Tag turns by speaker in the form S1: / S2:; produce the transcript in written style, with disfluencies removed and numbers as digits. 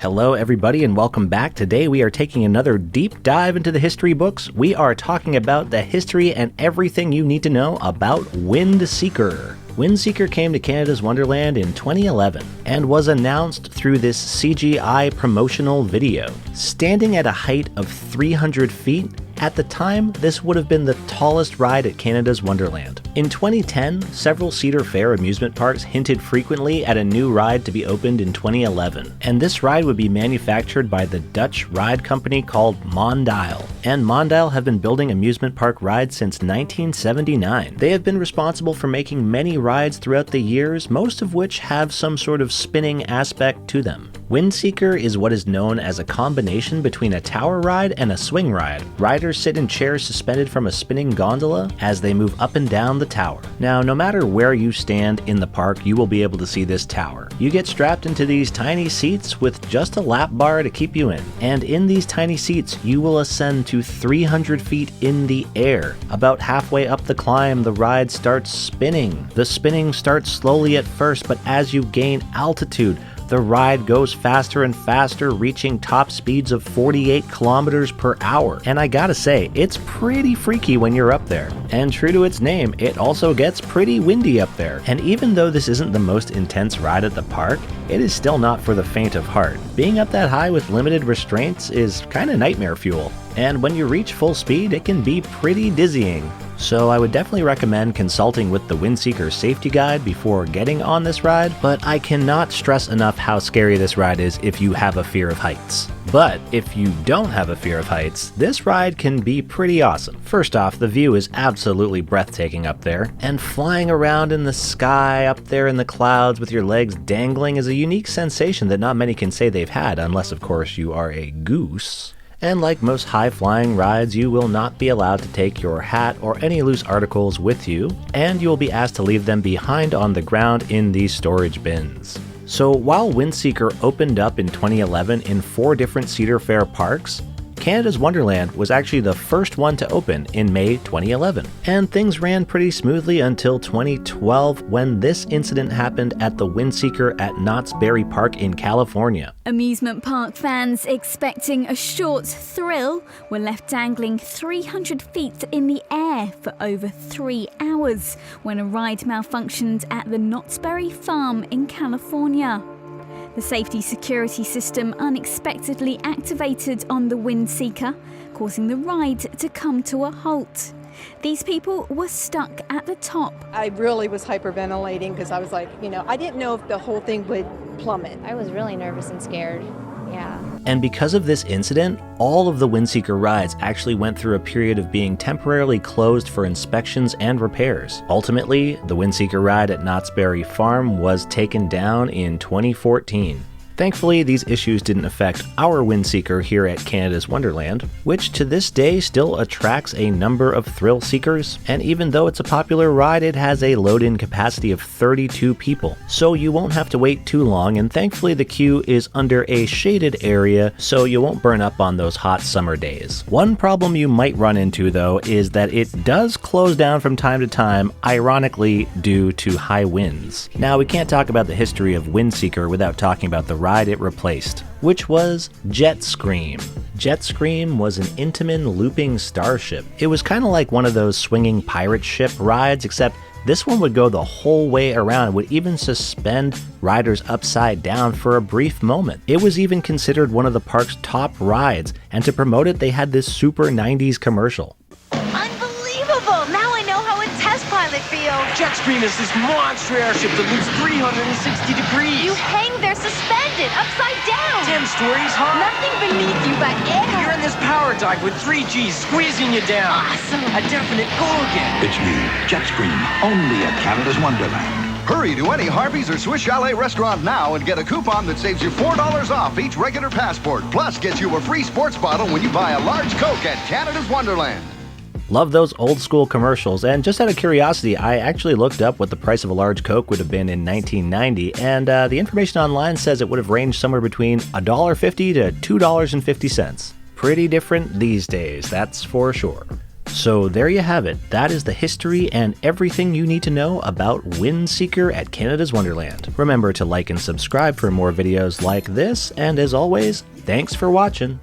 S1: Hello everybody and welcome back. Today we are taking another deep dive into the history books. We are talking about the history and everything you need to know about WindSeeker. WindSeeker came to Canada's Wonderland in 2011 and was announced through this CGI promotional video. Standing at a height of 300 feet, at the time, this would have been the tallest ride at Canada's Wonderland. In 2010, several Cedar Fair amusement parks hinted frequently at a new ride to be opened in 2011, and this ride would be manufactured by the Dutch ride company called Mondial. And Mondial have been building amusement park rides since 1979. They have been responsible for making many rides throughout the years, most of which have some sort of spinning aspect to them. WindSeeker is what is known as a combination between a tower ride and a swing ride. Riders sit in chairs suspended from a spinning gondola as they move up and down the tower. Now, no matter where you stand in the park, you will be able to see this tower. You get strapped into these tiny seats with just a lap bar to keep you in. And in these tiny seats, you will ascend to 300 feet in the air. About halfway up the climb, the ride starts spinning. The spinning starts slowly at first, but as you gain altitude, the ride goes faster and faster, reaching top speeds of 48 kilometers per hour. And I gotta say, it's pretty freaky when you're up there. And true to its name, it also gets pretty windy up there. And even though this isn't the most intense ride at the park, it is still not for the faint of heart. Being up that high with limited restraints is kinda nightmare fuel. And when you reach full speed, it can be pretty dizzying. So I would definitely recommend consulting with the WindSeeker safety guide before getting on this ride, but I cannot stress enough how scary this ride is if you have a fear of heights. But if you don't have a fear of heights, this ride can be pretty awesome. First off, the view is absolutely breathtaking up there, and flying around in the sky up there in the clouds with your legs dangling is a unique sensation that not many can say they've had, unless of course you are a goose. And like most high-flying rides, you will not be allowed to take your hat or any loose articles with you, and you will be asked to leave them behind on the ground in these storage bins. So while WindSeeker opened up in 2011 in 4 different Cedar Fair parks, Canada's Wonderland was actually the first one to open in May 2011. And things ran pretty smoothly until 2012 when this incident happened at the WindSeeker at Knott's Berry Park in California.
S2: Amusement park fans expecting a short thrill were left dangling 300 feet in the air for over 3 hours when a ride malfunctioned at the Knott's Berry Farm in California. The safety security system unexpectedly activated on the WindSeeker, causing the ride to come to a halt. These people were stuck at the top.
S3: I really was hyperventilating because I was like, I didn't know if the whole thing would plummet.
S4: I was really nervous and scared. Yeah.
S1: And because of this incident, all of the WindSeeker rides actually went through a period of being temporarily closed for inspections and repairs. Ultimately, the WindSeeker ride at Knott's Berry Farm was taken down in 2014. Thankfully, these issues didn't affect our WindSeeker here at Canada's Wonderland, which to this day still attracts a number of thrill seekers, and even though it's a popular ride, it has a load-in capacity of 32 people, so you won't have to wait too long, and thankfully the queue is under a shaded area, so you won't burn up on those hot summer days. One problem you might run into, though, is that it does close down from time to time, ironically due to high winds. Now, we can't talk about the history of WindSeeker without talking about the ride it replaced, which was Jetstream. Jetstream was an Intamin looping starship. It was kind of like one of those swinging pirate ship rides, except this one would go the whole way around and would even suspend riders upside down for a brief moment. It was even considered one of the park's top rides, and to promote it, they had this super 90s commercial.
S5: Unbelievable! Now I know how a test pilot feels!
S6: Jetstream is this monster airship that moves 360 degrees!
S5: You hang there suspended, upside down!
S6: Damn stories, huh?
S5: Nothing beneath you but air!
S6: You're in this power dive with 3 Gs squeezing you down!
S5: Awesome!
S6: A definite goal again!
S7: It's new, Jetstream, only at Canada's Wonderland.
S8: Hurry to any Harvey's or Swiss Chalet restaurant now and get a coupon that saves you $4 off each regular passport. Plus, gets you a free sports bottle when you buy a large Coke at Canada's Wonderland.
S1: Love those old school commercials, and just out of curiosity, I actually looked up what the price of a large Coke would have been in 1990, and the information online says it would have ranged somewhere between $1.50 to $2.50. Pretty different these days, that's for sure. So there you have it. That is the history and everything you need to know about WindSeeker at Canada's Wonderland. Remember to like and subscribe for more videos like this, and as always, thanks for watching.